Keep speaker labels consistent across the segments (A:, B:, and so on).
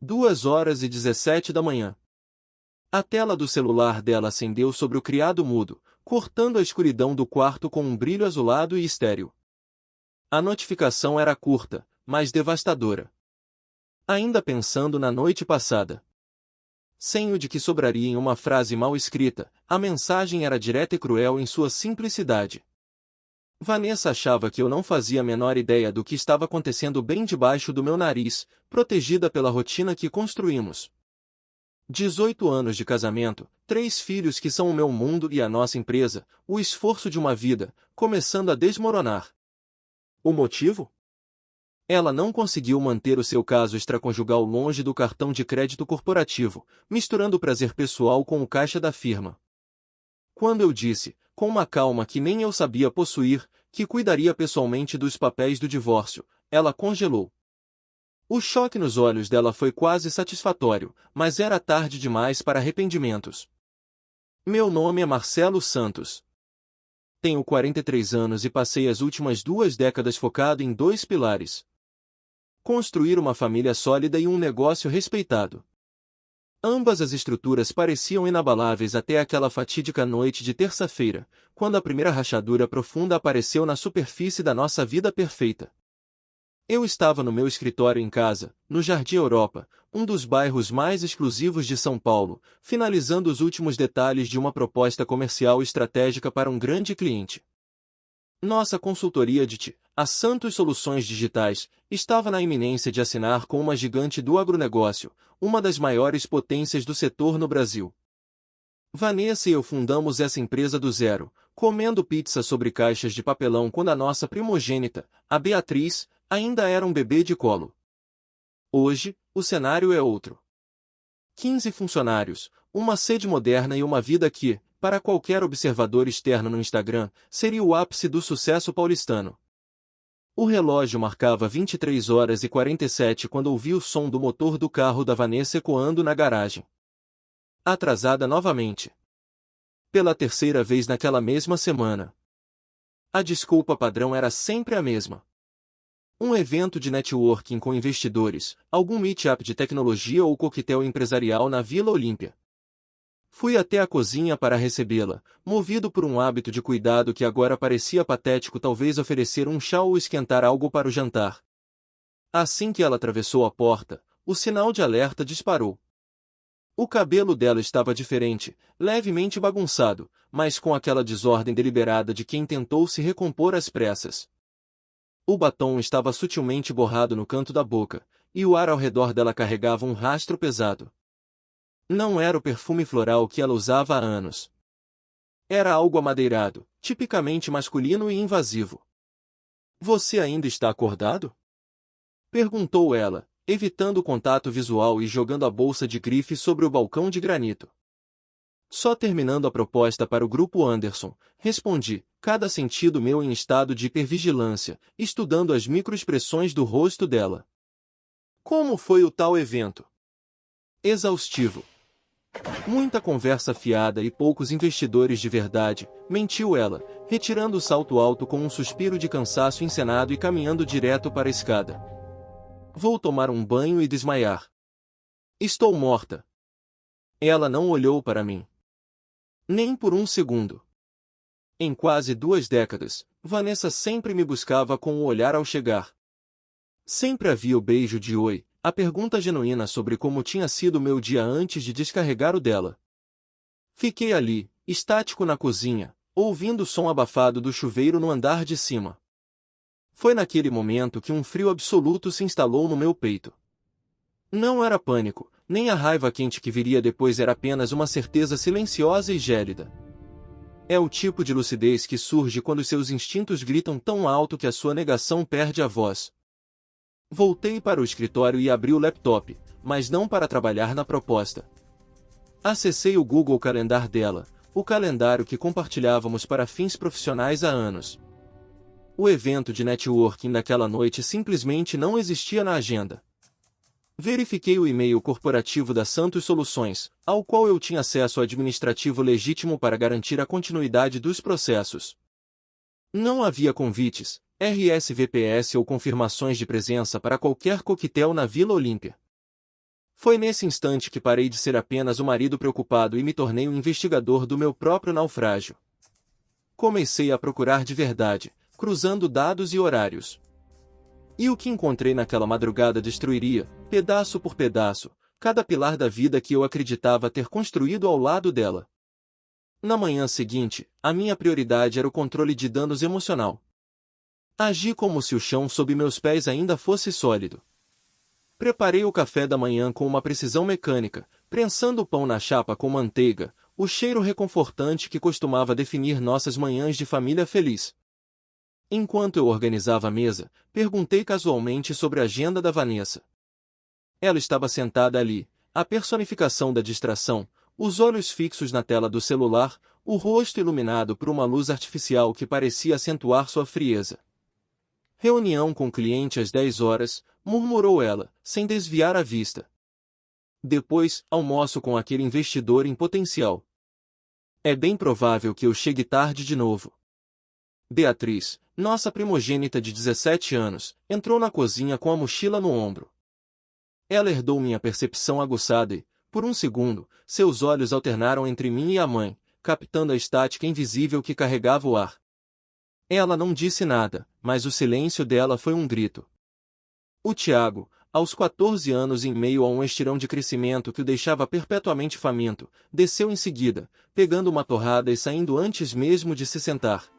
A: 2h17 da manhã. A tela do celular dela acendeu sobre o criado mudo, cortando a escuridão do quarto com um brilho azulado e estéril. A notificação era curta, mas devastadora. Ainda pensando na noite passada. Sem o de que sobraria em uma frase mal escrita, a mensagem era direta e cruel em sua simplicidade. Vanessa achava que eu não fazia a menor ideia do que estava acontecendo bem debaixo do meu nariz, protegida pela rotina que construímos. 18 anos de casamento, 3 filhos que são o meu mundo e a nossa empresa, o esforço de uma vida, começando a desmoronar. O motivo? Ela não conseguiu manter o seu caso extraconjugal longe do cartão de crédito corporativo, misturando o prazer pessoal com o caixa da firma. Quando eu disse, com uma calma que nem eu sabia possuir, que cuidaria pessoalmente dos papéis do divórcio, ela congelou. O choque nos olhos dela foi quase satisfatório, mas era tarde demais para arrependimentos. Meu nome é Marcelo Santos. Tenho 43 anos e passei as últimas 2 décadas focado em 2 pilares. Construir uma família sólida e um negócio respeitado. Ambas as estruturas pareciam inabaláveis até aquela fatídica noite de terça-feira, quando a primeira rachadura profunda apareceu na superfície da nossa vida perfeita. Eu estava no meu escritório em casa, no Jardim Europa, um dos bairros mais exclusivos de São Paulo, finalizando os últimos detalhes de uma proposta comercial estratégica para um grande cliente. Nossa consultoria de TI, a Santos Soluções Digitais, estava na iminência de assinar com uma gigante do agronegócio, uma das maiores potências do setor no Brasil. Vanessa e eu fundamos essa empresa do zero, comendo pizza sobre caixas de papelão quando a nossa primogênita, a Beatriz, ainda era um bebê de colo. Hoje, o cenário é outro. 15 funcionários, uma sede moderna e uma vida que, para qualquer observador externo no Instagram, seria o ápice do sucesso paulistano. O relógio marcava 23h47 quando ouvi o som do motor do carro da Vanessa ecoando na garagem. Atrasada novamente. Pela terceira vez naquela mesma semana. A desculpa padrão era sempre a mesma. Um evento de networking com investidores, algum meetup de tecnologia ou coquetel empresarial na Vila Olímpia. Fui até a cozinha para recebê-la, movido por um hábito de cuidado que agora parecia patético, talvez oferecer um chá ou esquentar algo para o jantar. Assim que ela atravessou a porta, o sinal de alerta disparou. O cabelo dela estava diferente, levemente bagunçado, mas com aquela desordem deliberada de quem tentou se recompor às pressas. O batom estava sutilmente borrado no canto da boca, e o ar ao redor dela carregava um rastro pesado. Não era o perfume floral que ela usava há anos. Era algo amadeirado, tipicamente masculino e invasivo. Você ainda está acordado? Perguntou ela, evitando o contato visual e jogando a bolsa de grife sobre o balcão de granito. Só terminando a proposta para o Grupo Anderson, respondi, cada sentido meu em estado de hipervigilância, estudando as microexpressões do rosto dela. Como foi o tal evento? Exaustivo. Muita conversa fiada e poucos investidores de verdade, mentiu ela, retirando o salto alto com um suspiro de cansaço encenado e caminhando direto para a escada. Vou tomar um banho e desmaiar. Estou morta. Ela não olhou para mim. Nem por um segundo. Em quase 2 décadas, Vanessa sempre me buscava com o olhar ao chegar. Sempre havia o beijo de oi, a pergunta genuína sobre como tinha sido meu dia antes de descarregar o dela. Fiquei ali, estático na cozinha, ouvindo o som abafado do chuveiro no andar de cima. Foi naquele momento que um frio absoluto se instalou no meu peito. Não era pânico, nem a raiva quente que viria depois, era apenas uma certeza silenciosa e gélida. É o tipo de lucidez que surge quando seus instintos gritam tão alto que a sua negação perde a voz. Voltei para o escritório e abri o laptop, mas não para trabalhar na proposta. Acessei o Google Calendar dela, o calendário que compartilhávamos para fins profissionais há anos. O evento de networking daquela noite simplesmente não existia na agenda. Verifiquei o e-mail corporativo da Santos Soluções, ao qual eu tinha acesso administrativo legítimo para garantir a continuidade dos processos. Não havia convites, RSVPs ou confirmações de presença para qualquer coquetel na Vila Olímpia. Foi nesse instante que parei de ser apenas o marido preocupado e me tornei um investigador do meu próprio naufrágio. Comecei a procurar de verdade, cruzando dados e horários. E o que encontrei naquela madrugada destruiria, pedaço por pedaço, cada pilar da vida que eu acreditava ter construído ao lado dela. Na manhã seguinte, a minha prioridade era o controle de danos emocional. Agi como se o chão sob meus pés ainda fosse sólido. Preparei o café da manhã com uma precisão mecânica, prensando o pão na chapa com manteiga, o cheiro reconfortante que costumava definir nossas manhãs de família feliz. Enquanto eu organizava a mesa, perguntei casualmente sobre a agenda da Vanessa. Ela estava sentada ali, a personificação da distração, os olhos fixos na tela do celular, o rosto iluminado por uma luz artificial que parecia acentuar sua frieza. Reunião com cliente às 10 horas, murmurou ela, sem desviar a vista. Depois, almoço com aquele investidor em potencial. É bem provável que eu chegue tarde de novo. Beatriz, nossa primogênita de 17 anos, entrou na cozinha com a mochila no ombro. Ela herdou minha percepção aguçada e, por um segundo, seus olhos alternaram entre mim e a mãe, captando a estática invisível que carregava o ar. Ela não disse nada, mas o silêncio dela foi um grito. O Tiago, aos 14 anos em meio a um estirão de crescimento que o deixava perpetuamente faminto, desceu em seguida, pegando uma torrada e saindo antes mesmo de se sentar.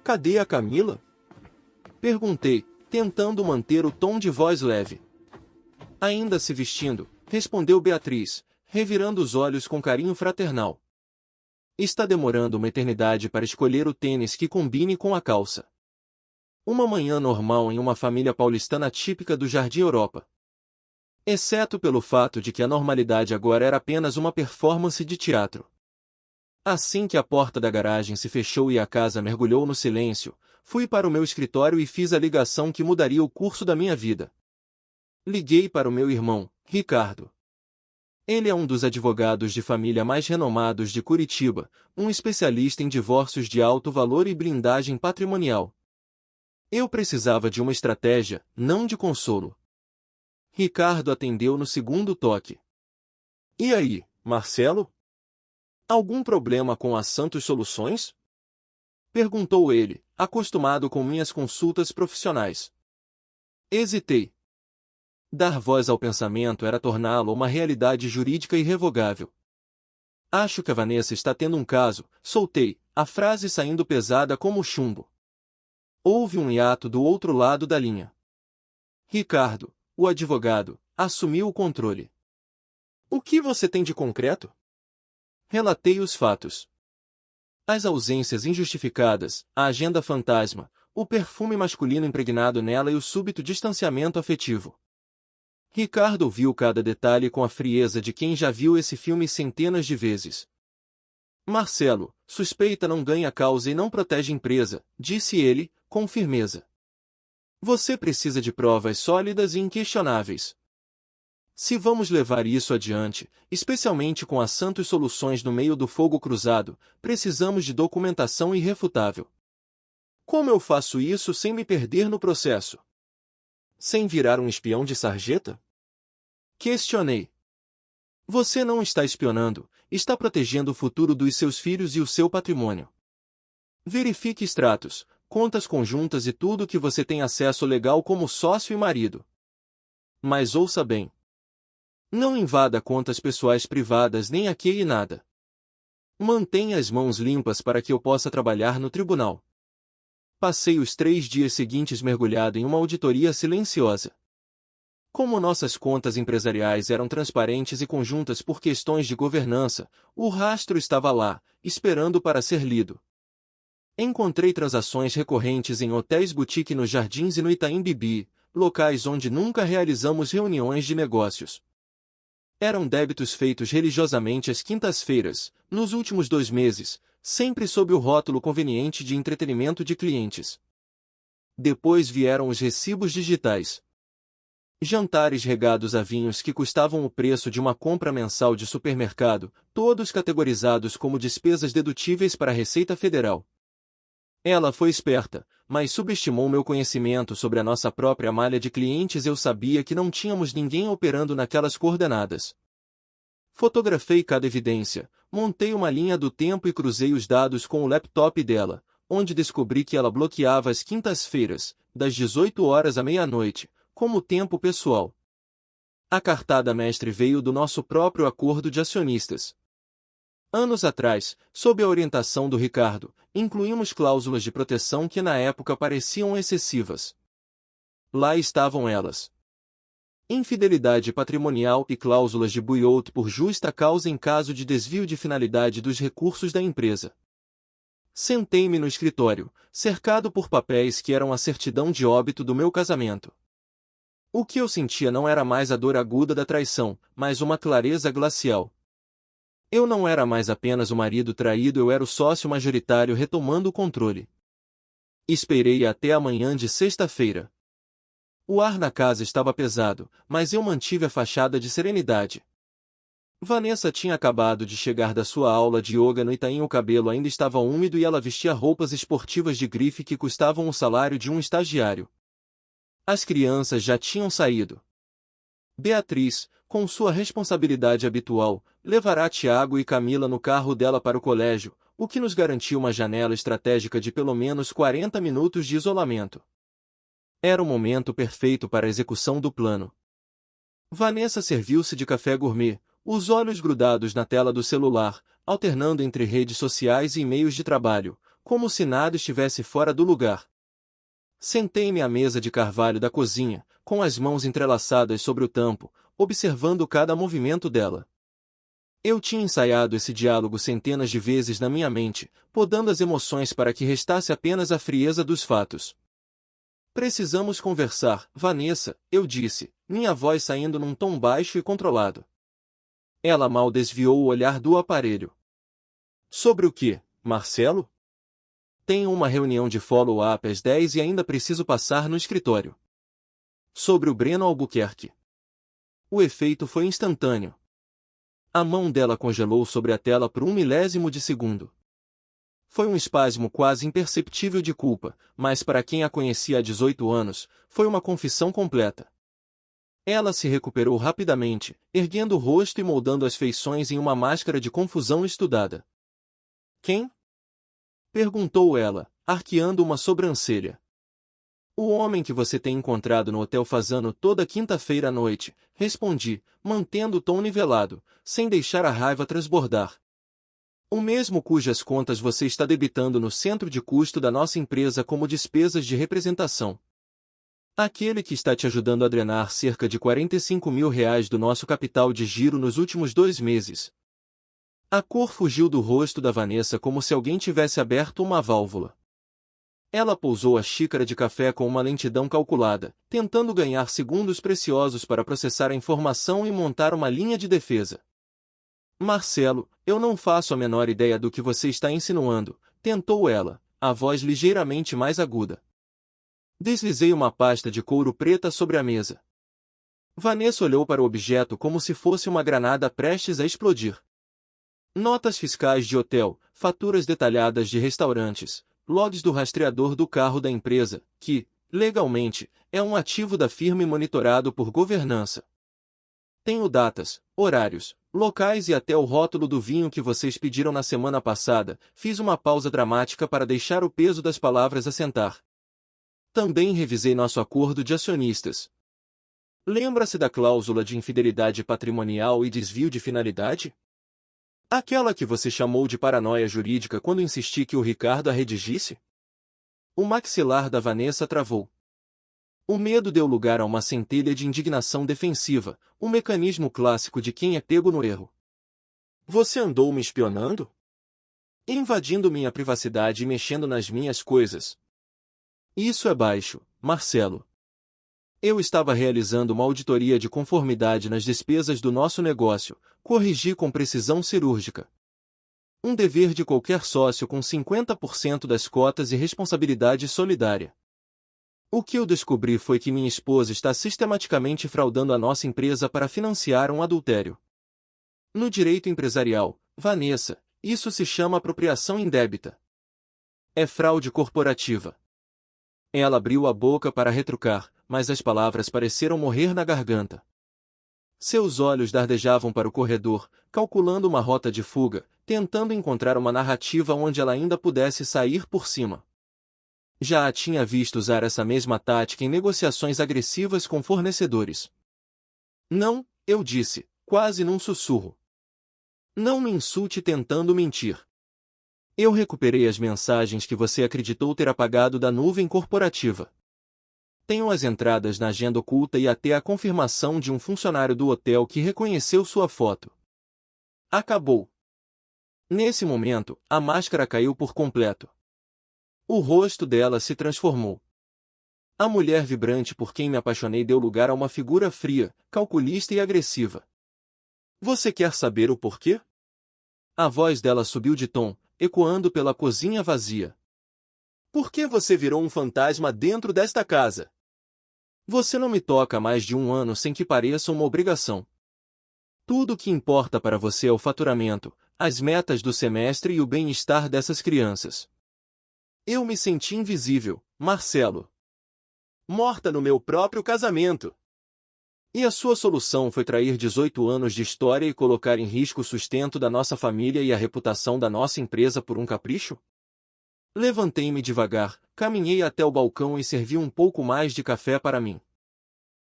A: Cadê a Camila? Perguntei, tentando manter o tom de voz leve. Ainda se vestindo, respondeu Beatriz, revirando os olhos com carinho fraternal. Está demorando uma eternidade para escolher o tênis que combine com a calça. Uma manhã normal em uma família paulistana típica do Jardim Europa. Exceto pelo fato de que a normalidade agora era apenas uma performance de teatro. Assim que a porta da garagem se fechou e a casa mergulhou no silêncio, fui para o meu escritório e fiz a ligação que mudaria o curso da minha vida. Liguei para o meu irmão, Ricardo. Ele é um dos advogados de família mais renomados de Curitiba, um especialista em divórcios de alto valor e blindagem patrimonial. Eu precisava de uma estratégia, não de consolo. Ricardo atendeu no segundo toque. E aí, Marcelo? Algum problema com a Santos Soluções? Perguntou ele, acostumado com minhas consultas profissionais. Hesitei. Dar voz ao pensamento era torná-lo uma realidade jurídica irrevogável. Acho que a Vanessa está tendo um caso, soltei, a frase saindo pesada como chumbo. Houve um hiato do outro lado da linha. Ricardo, o advogado, assumiu o controle. O que você tem de concreto? Relatei os fatos. As ausências injustificadas, a agenda fantasma, o perfume masculino impregnado nela e o súbito distanciamento afetivo. Ricardo ouviu cada detalhe com a frieza de quem já viu esse filme centenas de vezes. Marcelo, suspeita não ganha causa e não protege empresa, disse ele, com firmeza. Você precisa de provas sólidas e inquestionáveis. Se vamos levar isso adiante, especialmente com a Santos Soluções no meio do fogo cruzado, precisamos de documentação irrefutável. Como eu faço isso sem me perder no processo? Sem virar um espião de sarjeta? Questionei. Você não está espionando, está protegendo o futuro dos seus filhos e o seu patrimônio. Verifique extratos, contas conjuntas e tudo que você tem acesso legal como sócio e marido. Mas ouça bem. Não invada contas pessoais privadas nem aqui e nada. Mantenha as mãos limpas para que eu possa trabalhar no tribunal. Passei os 3 dias seguintes mergulhado em uma auditoria silenciosa. Como nossas contas empresariais eram transparentes e conjuntas por questões de governança, o rastro estava lá, esperando para ser lido. Encontrei transações recorrentes em hotéis boutique nos Jardins e no Itaim Bibi, locais onde nunca realizamos reuniões de negócios. Eram débitos feitos religiosamente às quintas-feiras, nos últimos 2 meses, sempre sob o rótulo conveniente de entretenimento de clientes. Depois vieram os recibos digitais. Jantares regados a vinhos que custavam o preço de uma compra mensal de supermercado, todos categorizados como despesas dedutíveis para a Receita Federal. Ela foi esperta, mas subestimou meu conhecimento sobre a nossa própria malha de clientes. Eu sabia que não tínhamos ninguém operando naquelas coordenadas. Fotografei cada evidência, montei uma linha do tempo e cruzei os dados com o laptop dela, onde descobri que ela bloqueava as quintas-feiras, das 18 horas à meia-noite, como tempo pessoal. A cartada mestre veio do nosso próprio acordo de acionistas. Anos atrás, sob a orientação do Ricardo, incluímos cláusulas de proteção que na época pareciam excessivas. Lá estavam elas. Infidelidade patrimonial e cláusulas de buyout por justa causa em caso de desvio de finalidade dos recursos da empresa. Sentei-me no escritório, cercado por papéis que eram a certidão de óbito do meu casamento. O que eu sentia não era mais a dor aguda da traição, mas uma clareza glacial. Eu não era mais apenas o marido traído, eu era o sócio majoritário retomando o controle. Esperei até a manhã de sexta-feira. O ar na casa estava pesado, mas eu mantive a fachada de serenidade. Vanessa tinha acabado de chegar da sua aula de yoga no Itaim. O cabelo ainda estava úmido e ela vestia roupas esportivas de grife que custavam o salário de um estagiário. As crianças já tinham saído. Beatriz, com sua responsabilidade habitual, levará Tiago e Camila no carro dela para o colégio, o que nos garantiu uma janela estratégica de pelo menos 40 minutos de isolamento. Era o momento perfeito para a execução do plano. Vanessa serviu-se de café gourmet, os olhos grudados na tela do celular, alternando entre redes sociais e e-mails de trabalho, como se nada estivesse fora do lugar. Sentei-me à mesa de carvalho da cozinha, com as mãos entrelaçadas sobre o tampo, observando cada movimento dela. Eu tinha ensaiado esse diálogo centenas de vezes na minha mente, podando as emoções para que restasse apenas a frieza dos fatos. Precisamos conversar, Vanessa, eu disse, minha voz saindo num tom baixo e controlado. Ela mal desviou o olhar do aparelho. Sobre o que, Marcelo? Tenho uma reunião de follow-up às 10 e ainda preciso passar no escritório. Sobre o Breno Albuquerque. O efeito foi instantâneo. A mão dela congelou sobre a tela por 1 milésimo de segundo. Foi um espasmo quase imperceptível de culpa, mas para quem a conhecia há 18 anos, foi uma confissão completa. Ela se recuperou rapidamente, erguendo o rosto e moldando as feições em uma máscara de confusão estudada. Quem? Perguntou ela, arqueando uma sobrancelha. O homem que você tem encontrado no Hotel Fasano toda quinta-feira à noite, respondi, mantendo o tom nivelado, sem deixar a raiva transbordar. O mesmo cujas contas você está debitando no centro de custo da nossa empresa como despesas de representação. Aquele que está te ajudando a drenar cerca de R$ 45 mil do nosso capital de giro nos últimos 2 meses. A cor fugiu do rosto da Vanessa como se alguém tivesse aberto uma válvula. Ela pousou a xícara de café com uma lentidão calculada, tentando ganhar segundos preciosos para processar a informação e montar uma linha de defesa. Marcelo, eu não faço a menor ideia do que você está insinuando, tentou ela, a voz ligeiramente mais aguda. Deslizei uma pasta de couro preta sobre a mesa. Vanessa olhou para o objeto como se fosse uma granada prestes a explodir. Notas fiscais de hotel, faturas detalhadas de restaurantes, logs do rastreador do carro da empresa, que, legalmente, é um ativo da firma e monitorado por governança. Tenho datas, horários, locais e até o rótulo do vinho que vocês pediram na semana passada. Fiz uma pausa dramática para deixar o peso das palavras assentar. Também revisei nosso acordo de acionistas. Lembra-se da cláusula de infidelidade patrimonial e desvio de finalidade? Aquela que você chamou de paranoia jurídica quando insisti que o Ricardo a redigisse? O maxilar da Vanessa travou. O medo deu lugar a uma centelha de indignação defensiva, um mecanismo clássico de quem é pego no erro. Você andou me espionando? Invadindo minha privacidade e mexendo nas minhas coisas. Isso é baixo, Marcelo. Eu estava realizando uma auditoria de conformidade nas despesas do nosso negócio, corrigi com precisão cirúrgica. Um dever de qualquer sócio com 50% das cotas e responsabilidade solidária. O que eu descobri foi que minha esposa está sistematicamente fraudando a nossa empresa para financiar um adultério. No direito empresarial, Vanessa, isso se chama apropriação indébita. É fraude corporativa. Ela abriu a boca para retrucar, mas as palavras pareceram morrer na garganta. Seus olhos dardejavam para o corredor, calculando uma rota de fuga, tentando encontrar uma narrativa onde ela ainda pudesse sair por cima. Já a tinha visto usar essa mesma tática em negociações agressivas com fornecedores. Não, eu disse, quase num sussurro. Não me insulte tentando mentir. Eu recuperei as mensagens que você acreditou ter apagado da nuvem corporativa. Tenho as entradas na agenda oculta e até a confirmação de um funcionário do hotel que reconheceu sua foto. Acabou. Nesse momento, a máscara caiu por completo. O rosto dela se transformou. A mulher vibrante por quem me apaixonei deu lugar a uma figura fria, calculista e agressiva. Você quer saber o porquê? A voz dela subiu de tom, ecoando pela cozinha vazia. Por que você virou um fantasma dentro desta casa? Você não me toca há mais de 1 ano sem que pareça uma obrigação. Tudo o que importa para você é o faturamento, as metas do semestre e o bem-estar dessas crianças. Eu me senti invisível, Marcelo. Morta no meu próprio casamento. E a sua solução foi trair 18 anos de história e colocar em risco o sustento da nossa família e a reputação da nossa empresa por um capricho? Levantei-me devagar, caminhei até o balcão e servi um pouco mais de café para mim.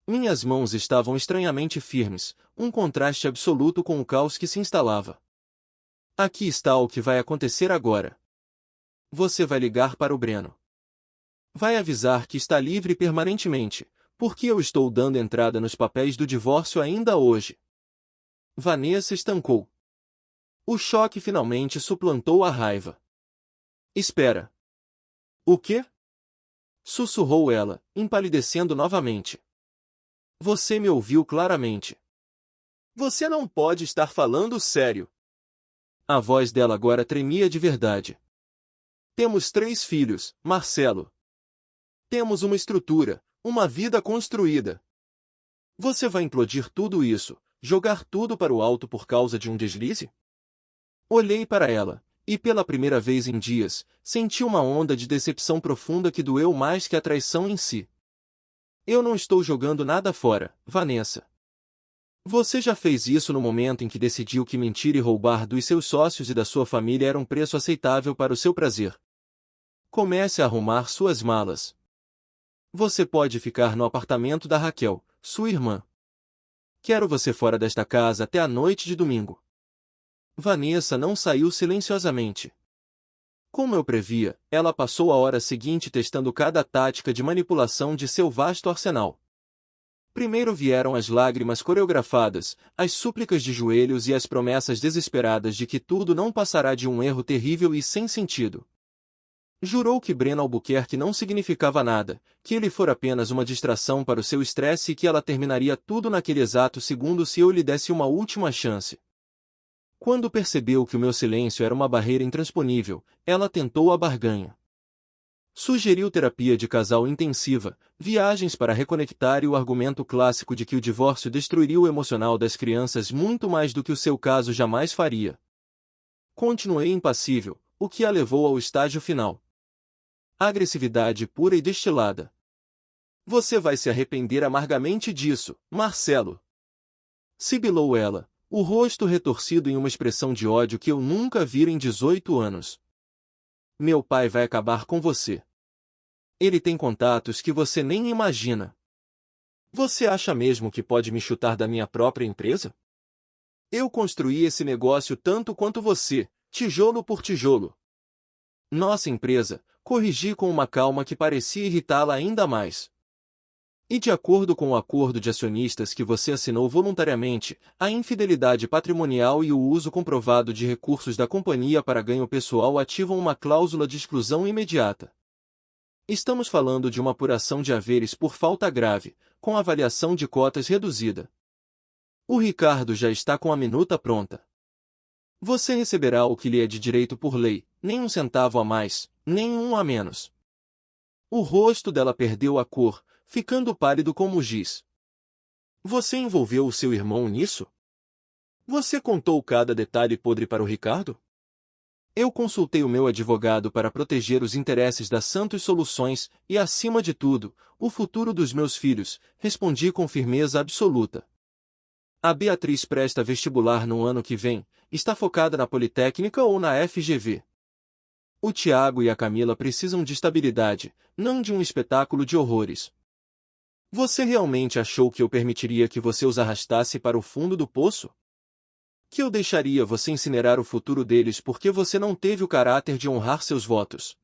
A: Minhas mãos estavam estranhamente firmes, um contraste absoluto com o caos que se instalava. Aqui está o que vai acontecer agora. Você vai ligar para o Breno. Vai avisar que está livre permanentemente, porque eu estou dando entrada nos papéis do divórcio ainda hoje. Vanessa estancou. O choque finalmente suplantou a raiva. Espera. O quê? Sussurrou ela, empalidecendo novamente. Você me ouviu claramente. Você não pode estar falando sério. A voz dela agora tremia de verdade. Temos 3 filhos, Marcelo. Temos uma estrutura, uma vida construída. Você vai implodir tudo isso, jogar tudo para o alto por causa de um deslize? Olhei para ela, e pela primeira vez em dias, senti uma onda de decepção profunda que doeu mais que a traição em si. Eu não estou jogando nada fora, Vanessa. Você já fez isso no momento em que decidiu que mentir e roubar dos seus sócios e da sua família era um preço aceitável para o seu prazer. Comece a arrumar suas malas. Você pode ficar no apartamento da Raquel, sua irmã. Quero você fora desta casa até a noite de domingo. Vanessa não saiu silenciosamente. Como eu previa, ela passou a hora seguinte testando cada tática de manipulação de seu vasto arsenal. Primeiro vieram as lágrimas coreografadas, as súplicas de joelhos e as promessas desesperadas de que tudo não passará de um erro terrível e sem sentido. Jurou que Breno Albuquerque não significava nada, que ele fora apenas uma distração para o seu estresse e que ela terminaria tudo naquele exato segundo se eu lhe desse uma última chance. Quando percebeu que o meu silêncio era uma barreira intransponível, ela tentou a barganha. Sugeriu terapia de casal intensiva, viagens para reconectar e o argumento clássico de que o divórcio destruiria o emocional das crianças muito mais do que o seu caso jamais faria. Continuei impassível, o que a levou ao estágio final. Agressividade pura e destilada. Você vai se arrepender amargamente disso, Marcelo. Sibilou ela, o rosto retorcido em uma expressão de ódio que eu nunca vira em 18 anos. Meu pai vai acabar com você. Ele tem contatos que você nem imagina. Você acha mesmo que pode me chutar da minha própria empresa? Eu construí esse negócio tanto quanto você, tijolo por tijolo. Nossa empresa, corrigi com uma calma que parecia irritá-la ainda mais. E de acordo com o acordo de acionistas que você assinou voluntariamente, a infidelidade patrimonial e o uso comprovado de recursos da companhia para ganho pessoal ativam uma cláusula de exclusão imediata. Estamos falando de uma apuração de haveres por falta grave, com avaliação de cotas reduzida. O Ricardo já está com a minuta pronta. Você receberá o que lhe é de direito por lei, nem um centavo a mais, nem um a menos. O rosto dela perdeu a cor, ficando pálido como giz. Você envolveu o seu irmão nisso? Você contou cada detalhe podre para o Ricardo? Eu consultei o meu advogado para proteger os interesses da Santos Soluções e, acima de tudo, o futuro dos meus filhos, respondi com firmeza absoluta. A Beatriz presta vestibular no ano que vem, está focada na Politécnica ou na FGV. O Tiago e a Camila precisam de estabilidade, não de um espetáculo de horrores. Você realmente achou que eu permitiria que você os arrastasse para o fundo do poço? Que eu deixaria você incinerar o futuro deles porque você não teve o caráter de honrar seus votos?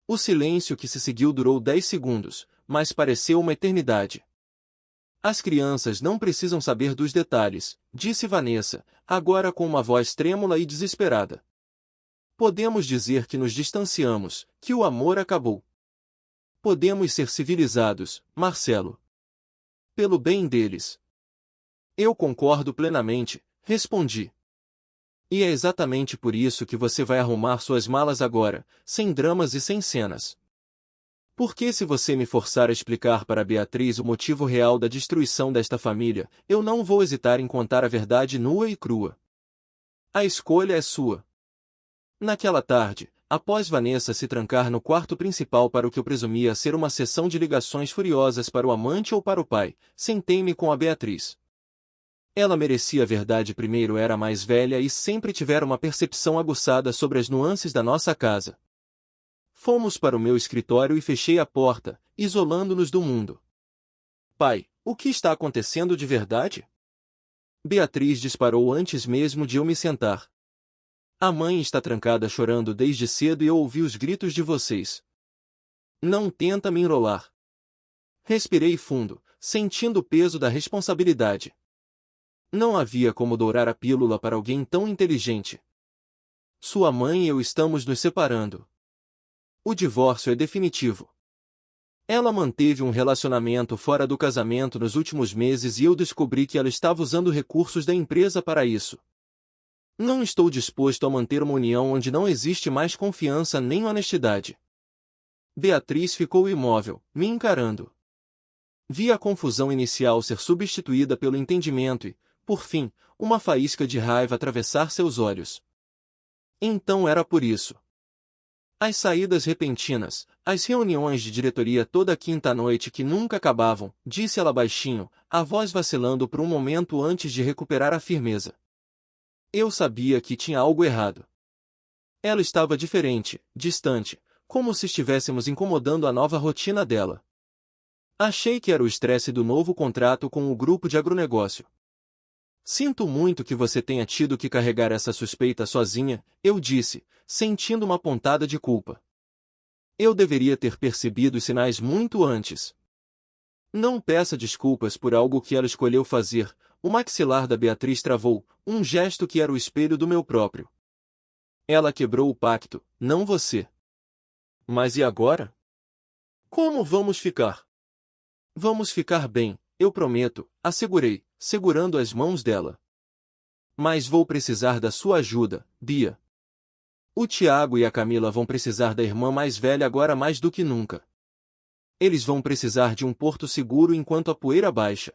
A: O silêncio que se seguiu durou 10 segundos, mas pareceu uma eternidade. As crianças não precisam saber dos detalhes, disse Vanessa, agora com uma voz trêmula e desesperada. Podemos dizer que nos distanciamos, que o amor acabou. Podemos ser civilizados, Marcelo. Pelo bem deles. Eu concordo plenamente, respondi. E é exatamente por isso que você vai arrumar suas malas agora, sem dramas e sem cenas. Porque se você me forçar a explicar para Beatriz o motivo real da destruição desta família, eu não vou hesitar em contar a verdade nua e crua. A escolha é sua. Naquela tarde, após Vanessa se trancar no quarto principal para o que eu presumia ser uma sessão de ligações furiosas para o amante ou para o pai, sentei-me com a Beatriz. Ela merecia a verdade primeiro, era mais velha e sempre tivera uma percepção aguçada sobre as nuances da nossa casa. Fomos para o meu escritório e fechei a porta, isolando-nos do mundo. Pai, o que está acontecendo de verdade? Beatriz disparou antes mesmo de eu me sentar. A mãe está trancada chorando desde cedo e eu ouvi os gritos de vocês. Não tenta me enrolar. Respirei fundo, sentindo o peso da responsabilidade. Não havia como dourar a pílula para alguém tão inteligente. Sua mãe e eu estamos nos separando. O divórcio é definitivo. Ela manteve um relacionamento fora do casamento nos últimos meses e eu descobri que ela estava usando recursos da empresa para isso. Não estou disposto a manter uma união onde não existe mais confiança nem honestidade. Beatriz ficou imóvel, me encarando. Vi a confusão inicial ser substituída pelo entendimento e, por fim, uma faísca de raiva atravessar seus olhos. Então era por isso. As saídas repentinas, as reuniões de diretoria toda quinta-noite que nunca acabavam, disse ela baixinho, a voz vacilando por um momento antes de recuperar a firmeza. Eu sabia que tinha algo errado. Ela estava diferente, distante, como se estivéssemos incomodando a nova rotina dela. Achei que era o estresse do novo contrato com o grupo de agronegócio. Sinto muito que você tenha tido que carregar essa suspeita sozinha, eu disse, sentindo uma pontada de culpa. Eu deveria ter percebido os sinais muito antes. Não peça desculpas por algo que ela escolheu fazer. O maxilar da Beatriz travou, um gesto que era o espelho do meu próprio. Ela quebrou o pacto, não você. Mas e agora? Como vamos ficar? Vamos ficar bem, eu prometo, assegurei, segurando as mãos dela. Mas vou precisar da sua ajuda, Bia. O Tiago e a Camila vão precisar da irmã mais velha agora mais do que nunca. Eles vão precisar de um porto seguro enquanto a poeira baixa.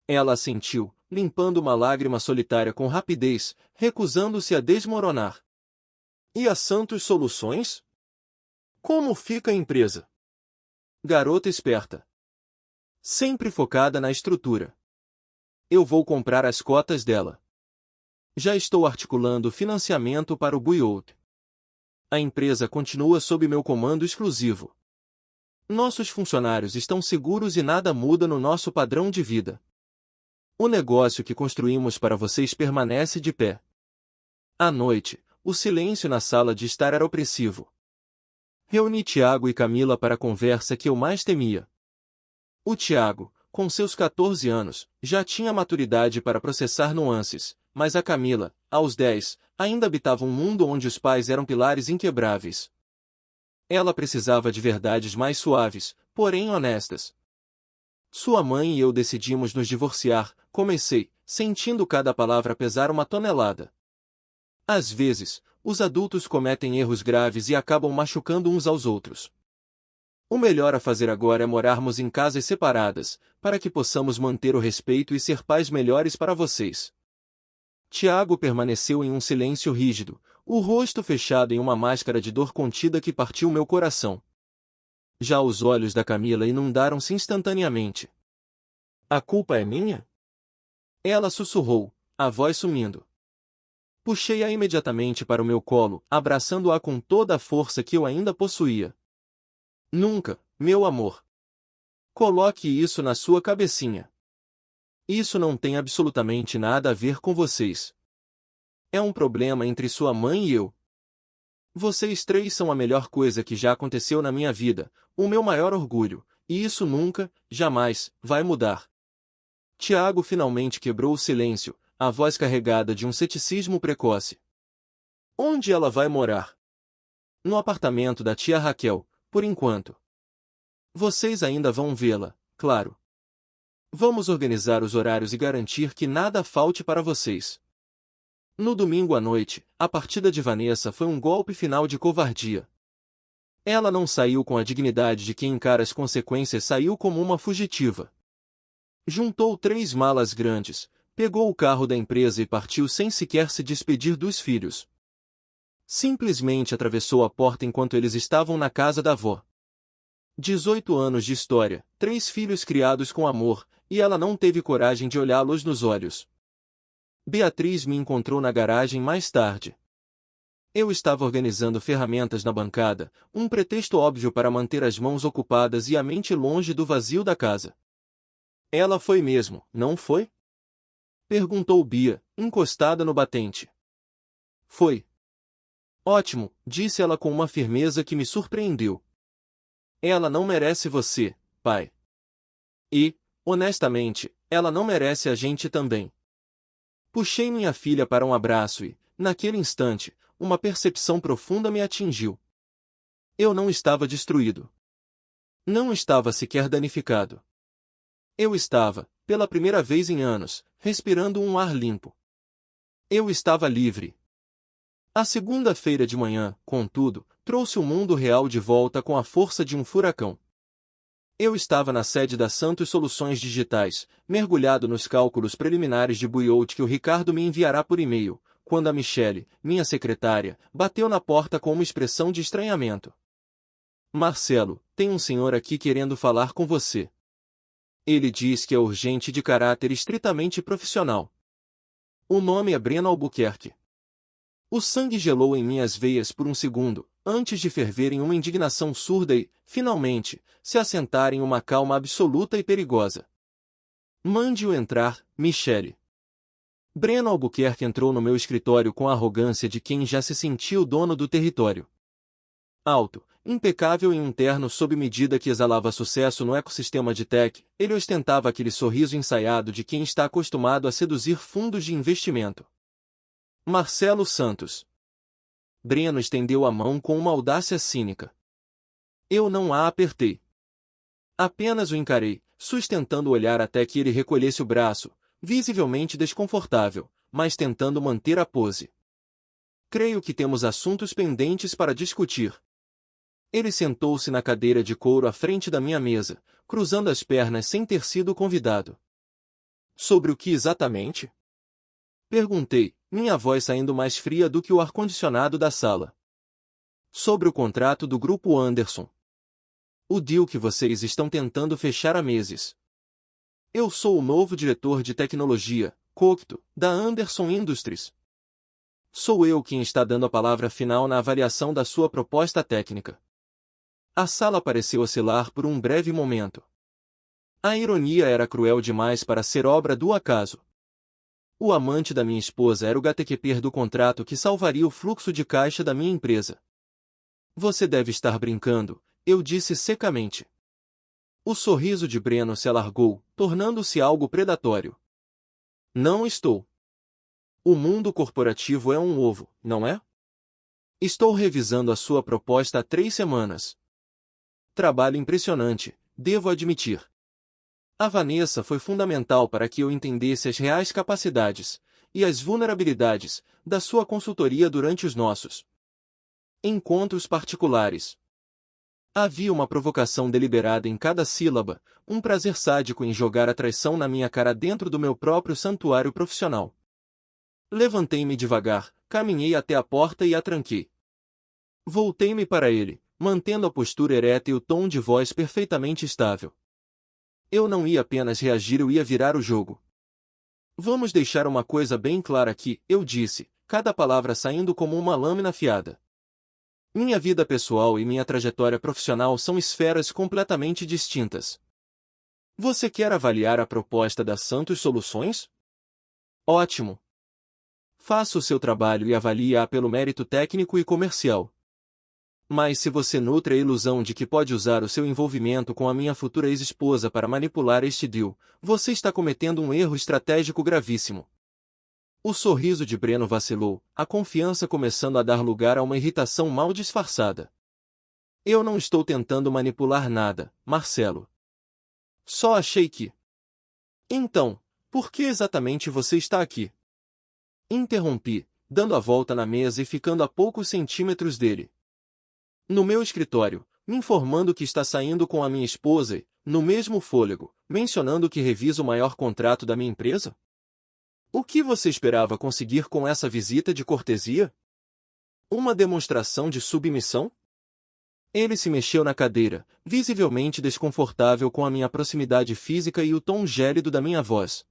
A: Ela assentiu, limpando uma lágrima solitária com rapidez, recusando-se a desmoronar. E a Santos Soluções? Como fica a empresa? Garota esperta. Sempre focada na estrutura. Eu vou comprar as cotas dela. Já estou articulando financiamento para o buyout. A empresa continua sob meu comando exclusivo. Nossos funcionários estão seguros e nada muda no nosso padrão de vida. O negócio que construímos para vocês permanece de pé. À noite, o silêncio na sala de estar era opressivo. Reuni Tiago e Camila para a conversa que eu mais temia. O Tiago, com seus 14 anos, já tinha maturidade para processar nuances, mas a Camila, aos 10, ainda habitava um mundo onde os pais eram pilares inquebráveis. Ela precisava de verdades mais suaves, porém honestas. Sua mãe e eu decidimos nos divorciar, comecei, sentindo cada palavra pesar uma tonelada. Às vezes, os adultos cometem erros graves e acabam machucando uns aos outros. O melhor a fazer agora é morarmos em casas separadas, para que possamos manter o respeito e ser pais melhores para vocês. Tiago permaneceu em um silêncio rígido, o rosto fechado em uma máscara de dor contida que partiu meu coração. Já os olhos da Camila inundaram-se instantaneamente. A culpa é minha? Ela sussurrou, a voz sumindo. Puxei-a imediatamente para o meu colo, abraçando-a com toda a força que eu ainda possuía. Nunca, meu amor. Coloque isso na sua cabecinha. Isso não tem absolutamente nada a ver com vocês. É um problema entre sua mãe e eu. Vocês três são a melhor coisa que já aconteceu na minha vida, o meu maior orgulho, e isso nunca, jamais, vai mudar. Tiago finalmente quebrou o silêncio, a voz carregada de um ceticismo precoce. Onde ela vai morar? No apartamento da tia Raquel, por enquanto. Vocês ainda vão vê-la, claro. Vamos organizar os horários e garantir que nada falte para vocês. No domingo à noite, a partida de Vanessa foi um golpe final de covardia. Ela não saiu com a dignidade de quem encara as consequências, saiu como uma fugitiva. Juntou 3 malas grandes, pegou o carro da empresa e partiu sem sequer se despedir dos filhos. Simplesmente atravessou a porta enquanto eles estavam na casa da avó. 18 anos de história, 3 filhos criados com amor, e ela não teve coragem de olhá-los nos olhos. Beatriz me encontrou na garagem mais tarde. Eu estava organizando ferramentas na bancada, um pretexto óbvio para manter as mãos ocupadas e a mente longe do vazio da casa. Ela foi mesmo, não foi? Perguntou Bia, encostada no batente. Foi. Ótimo, disse ela com uma firmeza que me surpreendeu. Ela não merece você, pai. E, honestamente, ela não merece a gente também. Puxei minha filha para um abraço e, naquele instante, uma percepção profunda me atingiu. Eu não estava destruído. Não estava sequer danificado. Eu estava, pela primeira vez em anos, respirando um ar limpo. Eu estava livre. A segunda-feira de manhã, contudo, trouxe o mundo real de volta com a força de um furacão. Eu estava na sede da Santos Soluções Digitais, mergulhado nos cálculos preliminares de buyout que o Ricardo me enviará por e-mail, quando a Michele, minha secretária, bateu na porta com uma expressão de estranhamento. Marcelo, tem um senhor aqui querendo falar com você. Ele diz que é urgente e de caráter estritamente profissional. O nome é Breno Albuquerque. O sangue gelou em minhas veias por um segundo, antes de ferver em uma indignação surda e, finalmente, se assentar em uma calma absoluta e perigosa. Mande-o entrar, Michele. Breno Albuquerque entrou no meu escritório com a arrogância de quem já se sentia o dono do território. Alto, impecável em um terno sob medida que exalava sucesso no ecossistema de tech, ele ostentava aquele sorriso ensaiado de quem está acostumado a seduzir fundos de investimento. Marcelo Santos. Breno estendeu a mão com uma audácia cínica. Eu não a apertei. Apenas o encarei, sustentando o olhar até que ele recolhesse o braço, visivelmente desconfortável, mas tentando manter a pose. Creio que temos assuntos pendentes para discutir. Ele sentou-se na cadeira de couro à frente da minha mesa, cruzando as pernas sem ter sido convidado. Sobre o que exatamente? Perguntei, minha voz saindo mais fria do que o ar-condicionado da sala. Sobre o contrato do Grupo Anderson. O deal que vocês estão tentando fechar há meses. Eu sou o novo diretor de tecnologia, Cocto, da Anderson Industries. Sou eu quem está dando a palavra final na avaliação da sua proposta técnica. A sala pareceu oscilar por um breve momento. A ironia era cruel demais para ser obra do acaso. O amante da minha esposa era o gatekeeper do contrato que salvaria o fluxo de caixa da minha empresa. Você deve estar brincando, eu disse secamente. O sorriso de Breno se alargou, tornando-se algo predatório. Não estou. O mundo corporativo é um ovo, não é? Estou revisando a sua proposta há 3 semanas. Trabalho impressionante, devo admitir. A Vanessa foi fundamental para que eu entendesse as reais capacidades e as vulnerabilidades da sua consultoria durante os nossos encontros particulares. Havia uma provocação deliberada em cada sílaba, um prazer sádico em jogar a traição na minha cara dentro do meu próprio santuário profissional. Levantei-me devagar, caminhei até a porta e a tranquei. Voltei-me para ele, mantendo a postura ereta e o tom de voz perfeitamente estável. Eu não ia apenas reagir, eu ia virar o jogo. Vamos deixar uma coisa bem clara aqui, eu disse, cada palavra saindo como uma lâmina afiada. Minha vida pessoal e minha trajetória profissional são esferas completamente distintas. Você quer avaliar a proposta da Santos Soluções? Ótimo! Faça o seu trabalho e avalie-a pelo mérito técnico e comercial. Mas se você nutre a ilusão de que pode usar o seu envolvimento com a minha futura ex-esposa para manipular este deal, você está cometendo um erro estratégico gravíssimo. O sorriso de Breno vacilou, a confiança começando a dar lugar a uma irritação mal disfarçada. Eu não estou tentando manipular nada, Marcelo. Só achei que... Então, por que exatamente você está aqui? Interrompi, dando a volta na mesa e ficando a poucos centímetros dele. No meu escritório, me informando que está saindo com a minha esposa e, no mesmo fôlego, mencionando que revisa o maior contrato da minha empresa? O que você esperava conseguir com essa visita de cortesia? Uma demonstração de submissão? Ele se mexeu na cadeira, visivelmente desconfortável com a minha proximidade física e o tom gélido da minha voz.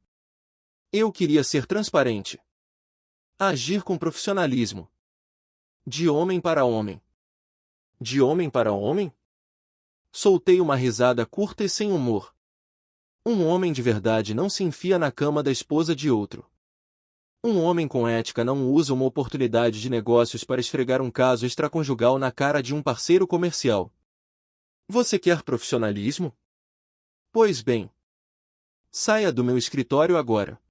A: Eu queria ser transparente. Agir com profissionalismo. De homem para homem. De homem para homem? Soltei uma risada curta e sem humor. Um homem de verdade não se enfia na cama da esposa de outro. Um homem com ética não usa uma oportunidade de negócios para esfregar um caso extraconjugal na cara de um parceiro comercial. Você quer profissionalismo? Pois bem. Saia do meu escritório agora.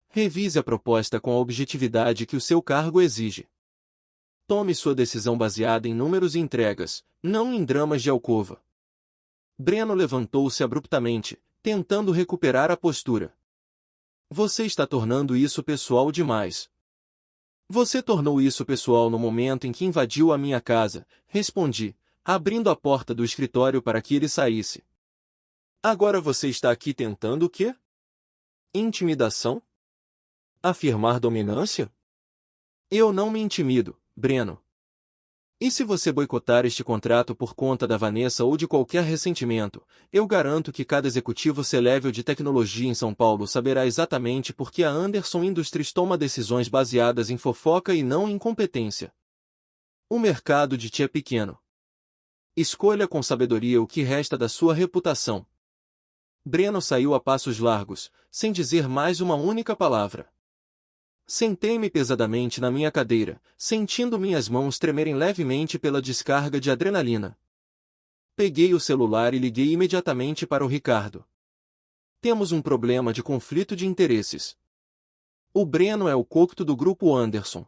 A: Revise a proposta com a objetividade que o seu cargo exige. Tome sua decisão baseada em números e entregas, não em dramas de alcova. Breno levantou-se abruptamente, tentando recuperar a postura. Você está tornando isso pessoal demais. Você tornou isso pessoal no momento em que invadiu a minha casa, respondi, abrindo a porta do escritório para que ele saísse. Agora você está aqui tentando o quê? Intimidação? Afirmar dominância? Eu não me intimido, Breno. E se você boicotar este contrato por conta da Vanessa ou de qualquer ressentimento, eu garanto que cada executivo C-level de tecnologia em São Paulo saberá exatamente por que a Anderson Industries toma decisões baseadas em fofoca e não em competência. O mercado de ti é pequeno. Escolha com sabedoria o que resta da sua reputação. Breno saiu a passos largos, sem dizer mais uma única palavra. Sentei-me pesadamente na minha cadeira, sentindo minhas mãos tremerem levemente pela descarga de adrenalina. Peguei o celular e liguei imediatamente para o Ricardo. Temos um problema de conflito de interesses. O Breno é o cocto do grupo Anderson.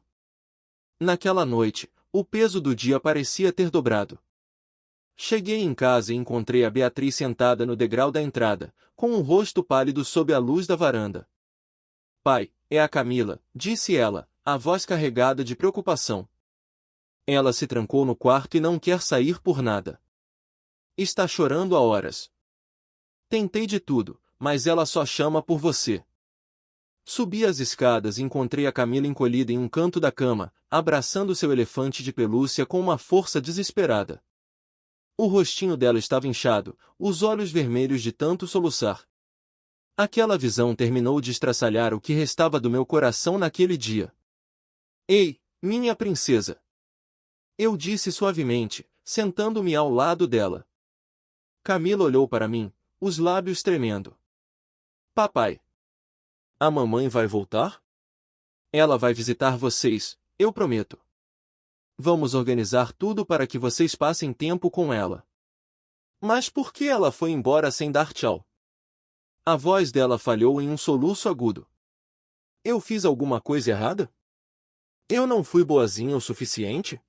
A: Naquela noite, o peso do dia parecia ter dobrado. Cheguei em casa e encontrei a Beatriz sentada no degrau da entrada, com um rosto pálido sob a luz da varanda. Pai, é a Camila, disse ela, a voz carregada de preocupação. Ela se trancou no quarto e não quer sair por nada. Está chorando há horas. Tentei de tudo, mas ela só chama por você. Subi as escadas e encontrei a Camila encolhida em um canto da cama, abraçando seu elefante de pelúcia com uma força desesperada. O rostinho dela estava inchado, os olhos vermelhos de tanto soluçar. Aquela visão terminou de estraçalhar o que restava do meu coração naquele dia. Ei, minha princesa! Eu disse suavemente, sentando-me ao lado dela. Camila olhou para mim, os lábios tremendo. Papai! A mamãe vai voltar? Ela vai visitar vocês, eu prometo. Vamos organizar tudo para que vocês passem tempo com ela. Mas por que ela foi embora sem dar tchau? A voz dela falhou em um soluço agudo. Eu fiz alguma coisa errada? Eu não fui boazinha o suficiente?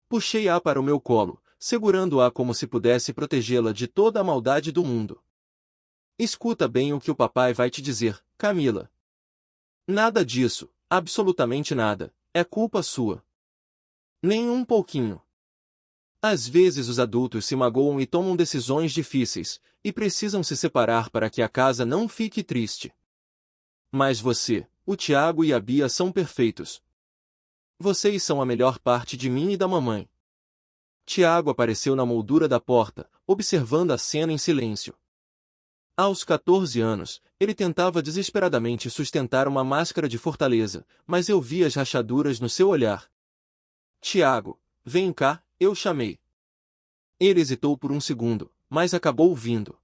A: Puxei-a para o meu colo, segurando-a como se pudesse protegê-la de toda a maldade do mundo. Escuta bem o que o papai vai te dizer, Camila. Nada disso, absolutamente nada, é culpa sua. Nem um pouquinho. Às vezes os adultos se magoam e tomam decisões difíceis, e precisam se separar para que a casa não fique triste. Mas o Tiago e a Bia são perfeitos. Vocês são a melhor parte de mim e da mamãe. Tiago apareceu na moldura da porta, observando a cena em silêncio. Aos 14 anos, ele tentava desesperadamente sustentar uma máscara de fortaleza, mas eu vi as rachaduras no seu olhar. Tiago, vem cá, eu chamei. Ele hesitou por um segundo, mas acabou vindo.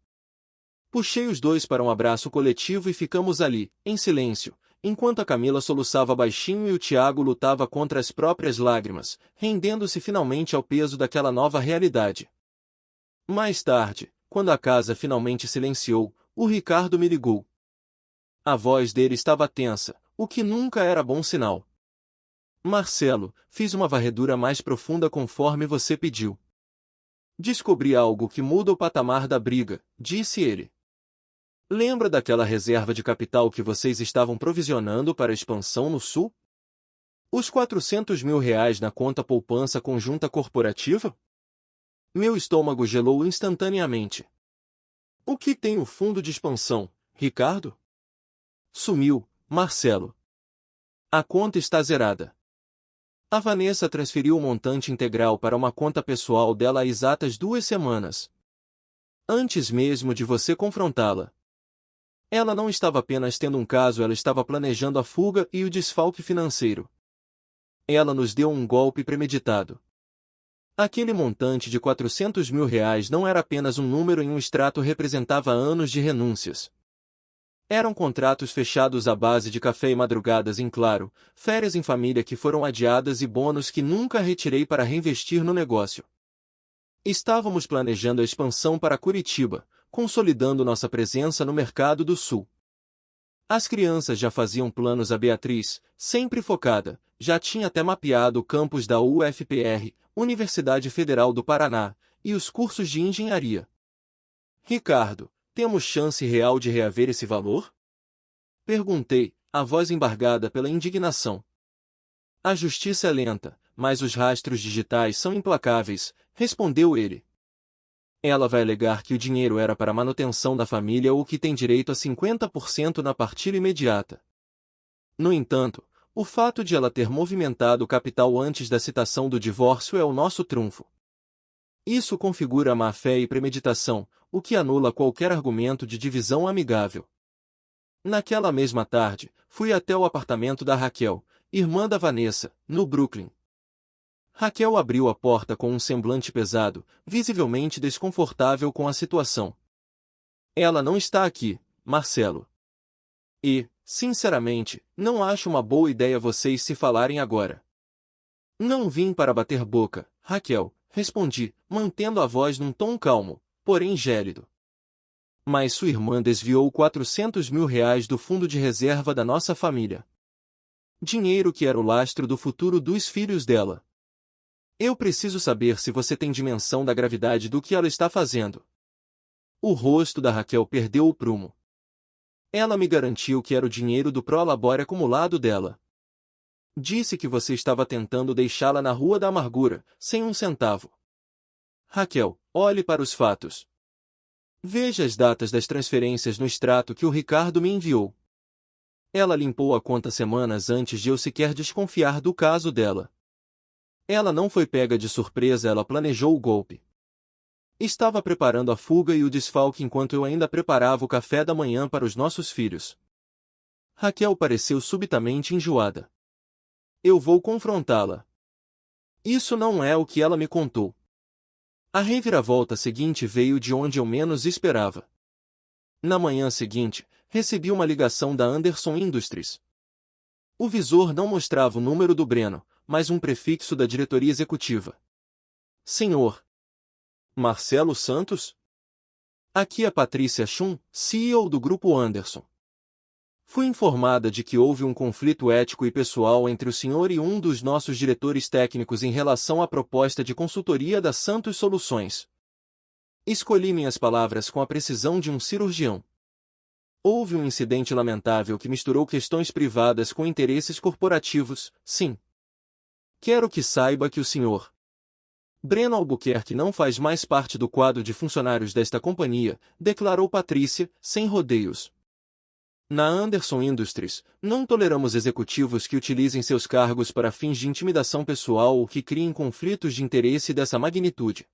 A: Puxei os dois para um abraço coletivo e ficamos ali, em silêncio, enquanto a Camila soluçava baixinho e o Tiago lutava contra as próprias lágrimas, rendendo-se finalmente ao peso daquela nova realidade. Mais tarde, quando a casa finalmente silenciou, o Ricardo me ligou. A voz dele estava tensa, o que nunca era bom sinal. Marcelo, fiz uma varredura mais profunda conforme você pediu. Descobri algo que muda o patamar da briga, disse ele. Lembra daquela reserva de capital que vocês estavam provisionando para a expansão no Sul? Os 400 mil reais na conta poupança conjunta corporativa? Meu estômago gelou instantaneamente. O que tem o fundo de expansão, Ricardo? Sumiu, Marcelo. A conta está zerada. A Vanessa transferiu o montante integral para uma conta pessoal dela há exatas 2 semanas. Antes mesmo de você confrontá-la. Ela não estava apenas tendo um caso, ela estava planejando a fuga e o desfalque financeiro. Ela nos deu um golpe premeditado. Aquele montante de 400 mil reais não era apenas um número em um extrato, representava anos de renúncias. Eram contratos fechados à base de café e madrugadas em claro, férias em família que foram adiadas e bônus que nunca retirei para reinvestir no negócio. Estávamos planejando a expansão para Curitiba, consolidando nossa presença no mercado do Sul. As crianças já faziam planos, a Beatriz, sempre focada, já tinha até mapeado o campus da UFPR, Universidade Federal do Paraná, e os cursos de engenharia. Ricardo, temos chance real de reaver esse valor? Perguntei, a voz embargada pela indignação. A justiça é lenta, mas os rastros digitais são implacáveis, respondeu ele. Ela vai alegar que o dinheiro era para a manutenção da família ou que tem direito a 50% na partilha imediata. No entanto, o fato de ela ter movimentado o capital antes da citação do divórcio é o nosso trunfo. Isso configura má-fé e premeditação, o que anula qualquer argumento de divisão amigável. Naquela mesma tarde, fui até o apartamento da Raquel, irmã da Vanessa, no Brooklyn. Raquel abriu a porta com um semblante pesado, visivelmente desconfortável com a situação. Ela não está aqui, Marcelo. E, sinceramente, não acho uma boa ideia vocês se falarem agora. Não vim para bater boca, Raquel, respondi, mantendo a voz num tom calmo, porém gélido. Mas sua irmã desviou 400 mil reais do fundo de reserva da nossa família. Dinheiro que era o lastro do futuro dos filhos dela. Eu preciso saber se você tem dimensão da gravidade do que ela está fazendo. O rosto da Raquel perdeu o prumo. Ela me garantiu que era o dinheiro do prolabore acumulado dela. Disse que você estava tentando deixá-la na rua da amargura, sem um centavo. Raquel, olhe para os fatos. Veja as datas das transferências no extrato que o Ricardo me enviou. Ela limpou a conta semanas antes de eu sequer desconfiar do caso dela. Ela não foi pega de surpresa, ela planejou o golpe. Estava preparando a fuga e o desfalque enquanto eu ainda preparava o café da manhã para os nossos filhos. Raquel pareceu subitamente enjoada. Eu vou confrontá-la. Isso não é o que ela me contou. A reviravolta seguinte veio de onde eu menos esperava. Na manhã seguinte, recebi uma ligação da Anderson Industries. O visor não mostrava o número do Breno, mas um prefixo da diretoria executiva. Senhor Marcelo Santos? Aqui é Patrícia Chun, CEO do Grupo Anderson. Fui informada de que houve um conflito ético e pessoal entre o senhor e um dos nossos diretores técnicos em relação à proposta de consultoria da Santos Soluções. Escolhi minhas palavras com a precisão de um cirurgião. Houve um incidente lamentável que misturou questões privadas com interesses corporativos, sim. Quero que saiba que o Sr. Breno Albuquerque não faz mais parte do quadro de funcionários desta companhia, declarou Patrícia, sem rodeios. Na Anderson Industries, não toleramos executivos que utilizem seus cargos para fins de intimidação pessoal ou que criem conflitos de interesse dessa magnitude.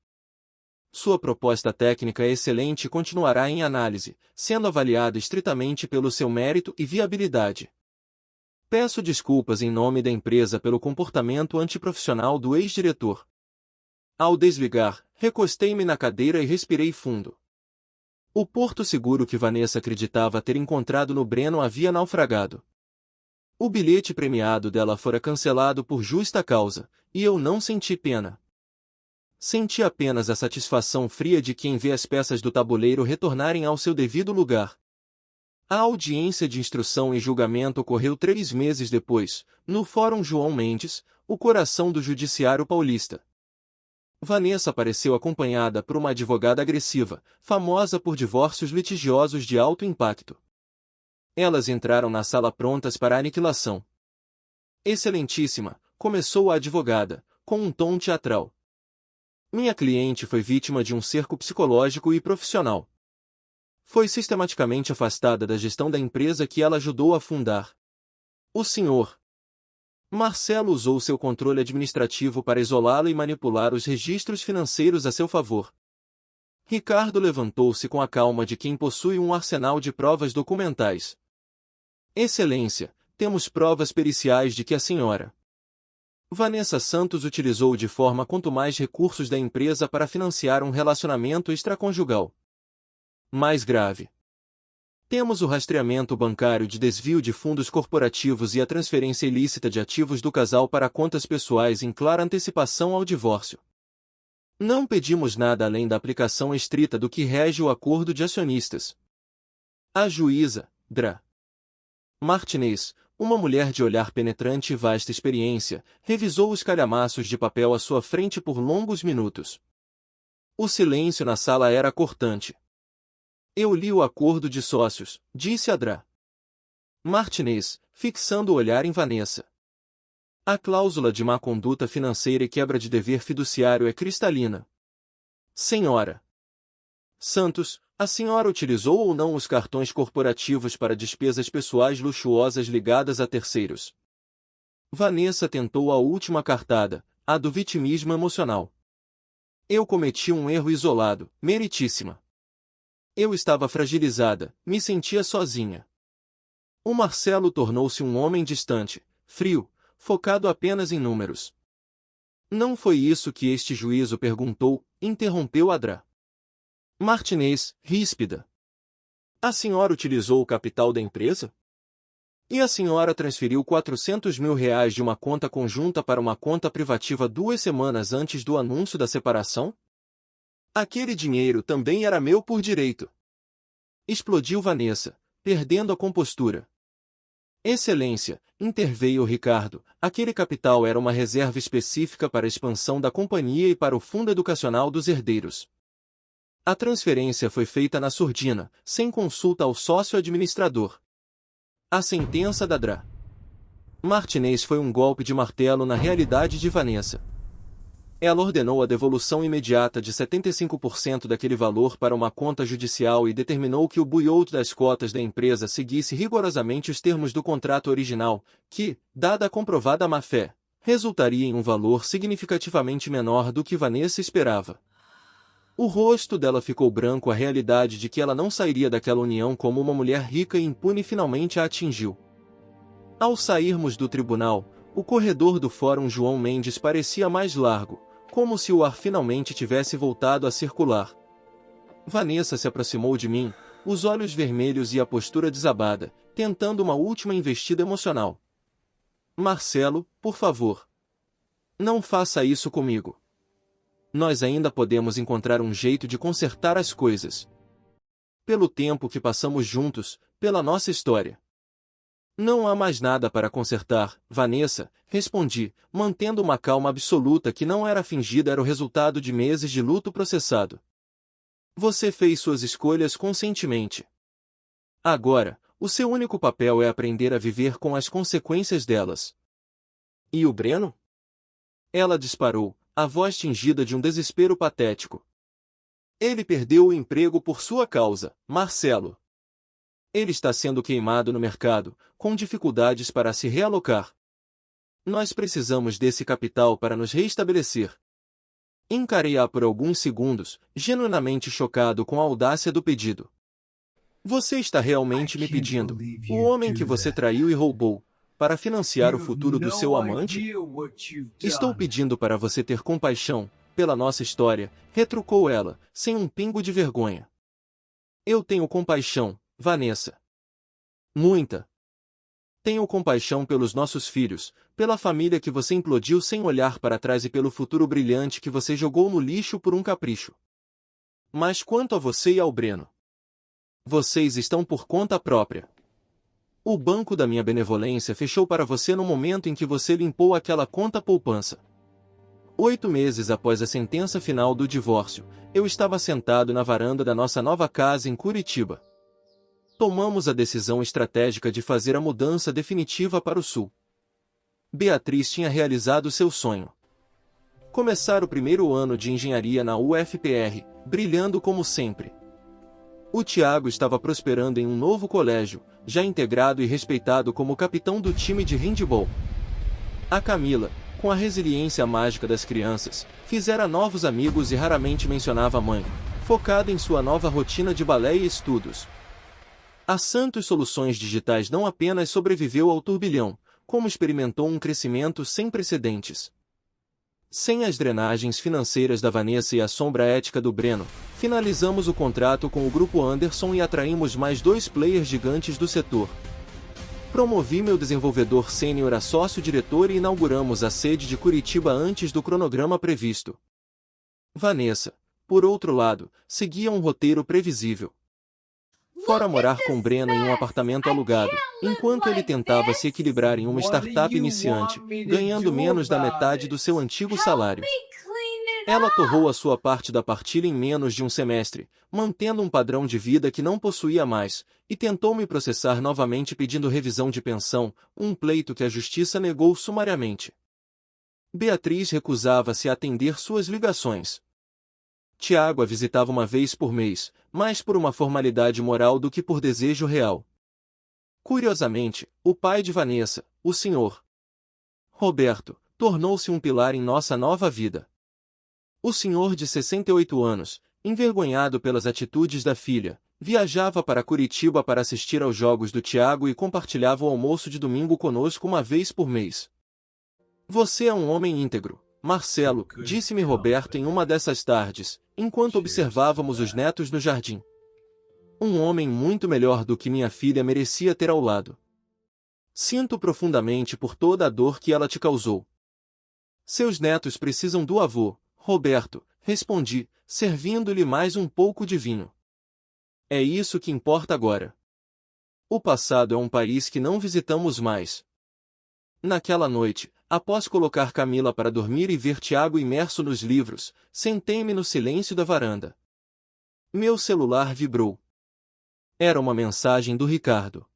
A: Sua proposta técnica é excelente e continuará em análise, sendo avaliada estritamente pelo seu mérito e viabilidade. Peço desculpas em nome da empresa pelo comportamento antiprofissional do ex-diretor. Ao desligar, recostei-me na cadeira e respirei fundo. O porto seguro que Vanessa acreditava ter encontrado no Breno havia naufragado. O bilhete premiado dela fora cancelado por justa causa, e eu não senti pena. Senti apenas a satisfação fria de quem vê as peças do tabuleiro retornarem ao seu devido lugar. A audiência de instrução e julgamento ocorreu 3 meses depois, no Fórum João Mendes, o coração do judiciário paulista. Vanessa apareceu acompanhada por uma advogada agressiva, famosa por divórcios litigiosos de alto impacto. Elas entraram na sala prontas para a aniquilação. Excelentíssima, começou a advogada, com um tom teatral. Minha cliente foi vítima de um cerco psicológico e profissional. Foi sistematicamente afastada da gestão da empresa que ela ajudou a fundar. O senhor Marcelo usou seu controle administrativo para isolá-la e manipular os registros financeiros a seu favor. Ricardo levantou-se com a calma de quem possui um arsenal de provas documentais. Excelência, temos provas periciais de que a senhora Vanessa Santos utilizou de forma quanto mais recursos da empresa para financiar um relacionamento extraconjugal. Mais grave. Temos o rastreamento bancário de desvio de fundos corporativos e a transferência ilícita de ativos do casal para contas pessoais em clara antecipação ao divórcio. Não pedimos nada além da aplicação estrita do que rege o acordo de acionistas. A juíza, Dra. Martinez, uma mulher de olhar penetrante e vasta experiência, revisou os calhamaços de papel à sua frente por longos minutos. O silêncio na sala era cortante. Eu li o acordo de sócios, disse a Dra. Martinez, fixando o olhar em Vanessa. A cláusula de má conduta financeira e quebra de dever fiduciário é cristalina. Senhora Santos, a senhora utilizou ou não os cartões corporativos para despesas pessoais luxuosas ligadas a terceiros? Vanessa tentou a última cartada, a do vitimismo emocional. Eu cometi um erro isolado, meritíssima. Eu estava fragilizada, me sentia sozinha. O Marcelo tornou-se um homem distante, frio, focado apenas em números. Não foi isso que este juízo perguntou, interrompeu a Dra. Martinez, ríspida. A senhora utilizou o capital da empresa? E a senhora transferiu R$ 400.000 de uma conta conjunta para uma conta privativa 2 semanas antes do anúncio da separação? Aquele dinheiro também era meu por direito. Explodiu Vanessa, perdendo a compostura. Excelência, interveio Ricardo, aquele capital era uma reserva específica para a expansão da companhia e para o fundo educacional dos herdeiros. A transferência foi feita na surdina, sem consulta ao sócio-administrador. A sentença da Dra. Martinez foi um golpe de martelo na realidade de Vanessa. Ela ordenou a devolução imediata de 75% daquele valor para uma conta judicial e determinou que o buyout das cotas da empresa seguisse rigorosamente os termos do contrato original, que, dada a comprovada má-fé, resultaria em um valor significativamente menor do que Vanessa esperava. O rosto dela ficou branco à realidade de que ela não sairia daquela união como uma mulher rica e impune finalmente a atingiu. Ao sairmos do tribunal, o corredor do Fórum João Mendes parecia mais largo, como se o ar finalmente tivesse voltado a circular. Vanessa se aproximou de mim, os olhos vermelhos e a postura desabada, tentando uma última investida emocional. Marcelo, por favor. Não faça isso comigo. Nós ainda podemos encontrar um jeito de consertar as coisas. Pelo tempo que passamos juntos, pela nossa história. Não há mais nada para consertar, Vanessa, respondi, mantendo uma calma absoluta que não era fingida, era o resultado de meses de luto processado. Você fez suas escolhas conscientemente. Agora, o seu único papel é aprender a viver com as consequências delas. E o Breno? Ela disparou, a voz tingida de um desespero patético. Ele perdeu o emprego por sua causa, Marcelo. Ele está sendo queimado no mercado, com dificuldades para se realocar. Nós precisamos desse capital para nos reestabelecer. Encarei-a por alguns segundos, genuinamente chocado com a audácia do pedido. Você está realmente me pedindo, o homem que você traiu e roubou, para financiar o futuro do seu amante? Estou pedindo para você ter compaixão, pela nossa história, retrucou ela, sem um pingo de vergonha. Eu tenho compaixão, Vanessa. Muita. Tenho compaixão pelos nossos filhos, pela família que você implodiu sem olhar para trás e pelo futuro brilhante que você jogou no lixo por um capricho. Mas quanto a você e ao Breno? Vocês estão por conta própria. O banco da minha benevolência fechou para você no momento em que você limpou aquela conta poupança. 8 meses após a sentença final do divórcio, eu estava sentado na varanda da nossa nova casa em Curitiba. Tomamos a decisão estratégica de fazer a mudança definitiva para o sul. Beatriz tinha realizado seu sonho. Começar o primeiro ano de engenharia na UFPR, brilhando como sempre. O Tiago estava prosperando em um novo colégio, já integrado e respeitado como capitão do time de handebol. A Camila, com a resiliência mágica das crianças, fizera novos amigos e raramente mencionava a mãe, focada em sua nova rotina de balé e estudos. A Santos Soluções Digitais não apenas sobreviveu ao turbilhão, como experimentou um crescimento sem precedentes. Sem as drenagens financeiras da Vanessa e a sombra ética do Breno, finalizamos o contrato com o Grupo Anderson e atraímos mais 2 players gigantes do setor. Promovi meu desenvolvedor sênior a sócio-diretor e inauguramos a sede de Curitiba antes do cronograma previsto. Vanessa, por outro lado, seguia um roteiro previsível. Fora morar com Breno em um apartamento alugado, enquanto ele tentava se equilibrar em uma startup iniciante, ganhando menos da metade do seu antigo salário. Ela torrou a sua parte da partilha em menos de um semestre, mantendo um padrão de vida que não possuía mais, e tentou me processar novamente pedindo revisão de pensão, um pleito que a justiça negou sumariamente. Beatriz recusava-se a atender suas ligações. Tiago a visitava uma vez por mês, mais por uma formalidade moral do que por desejo real. Curiosamente, o pai de Vanessa, o Sr. Roberto, tornou-se um pilar em nossa nova vida. O senhor de 68 anos, envergonhado pelas atitudes da filha, viajava para Curitiba para assistir aos jogos do Tiago e compartilhava o almoço de domingo conosco uma vez por mês. Você é um homem íntegro, Marcelo, disse-me Roberto em uma dessas tardes, enquanto observávamos os netos no jardim. Um homem muito melhor do que minha filha merecia ter ao lado. Sinto profundamente por toda a dor que ela te causou. Seus netos precisam do avô, Roberto, respondi, servindo-lhe mais um pouco de vinho. É isso que importa agora. O passado é um país que não visitamos mais. Naquela noite, após colocar Camila para dormir e ver Tiago imerso nos livros, sentei-me no silêncio da varanda. Meu celular vibrou. Era uma mensagem do Ricardo.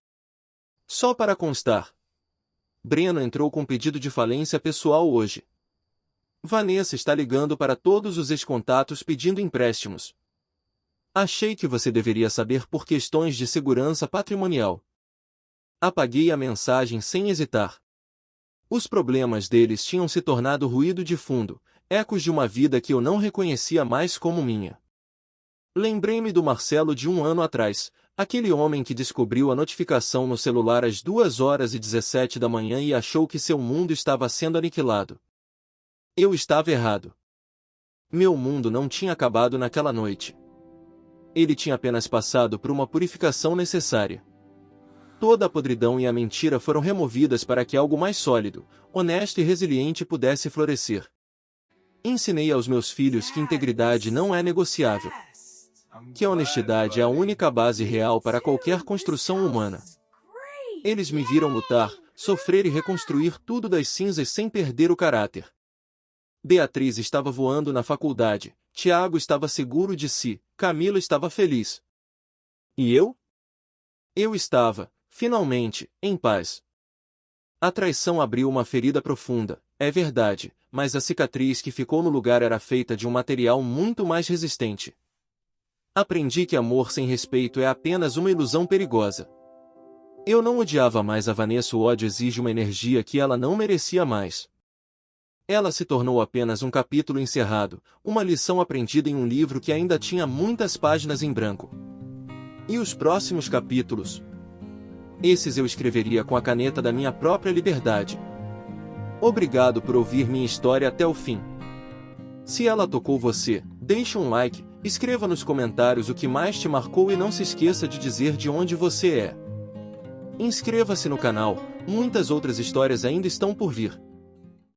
A: Só para constar. Breno entrou com pedido de falência pessoal hoje. Vanessa está ligando para todos os ex-contatos pedindo empréstimos. Achei que você deveria saber por questões de segurança patrimonial. Apaguei a mensagem sem hesitar. Os problemas deles tinham se tornado ruído de fundo, ecos de uma vida que eu não reconhecia mais como minha. Lembrei-me do Marcelo de um ano atrás, aquele homem que descobriu a notificação no celular às 2h17 da manhã e achou que seu mundo estava sendo aniquilado. Eu estava errado. Meu mundo não tinha acabado naquela noite. Ele tinha apenas passado por uma purificação necessária. Toda a podridão e a mentira foram removidas para que algo mais sólido, honesto e resiliente pudesse florescer. Ensinei aos meus filhos que integridade não é negociável. Que a honestidade é a única base real para qualquer construção humana. Eles me viram lutar, sofrer e reconstruir tudo das cinzas sem perder o caráter. Beatriz estava voando na faculdade, Tiago estava seguro de si, Camila estava feliz. E eu? Eu estava, finalmente, em paz. A traição abriu uma ferida profunda, é verdade, mas a cicatriz que ficou no lugar era feita de um material muito mais resistente. Aprendi que amor sem respeito é apenas uma ilusão perigosa. Eu não odiava mais a Vanessa, o ódio exige uma energia que ela não merecia mais. Ela se tornou apenas um capítulo encerrado, uma lição aprendida em um livro que ainda tinha muitas páginas em branco. E os próximos capítulos? Esses eu escreveria com a caneta da minha própria liberdade. Obrigado por ouvir minha história até o fim. Se ela tocou você, deixe um like, escreva nos comentários o que mais te marcou e não se esqueça de dizer de onde você é. Inscreva-se no canal, muitas outras histórias ainda estão por vir.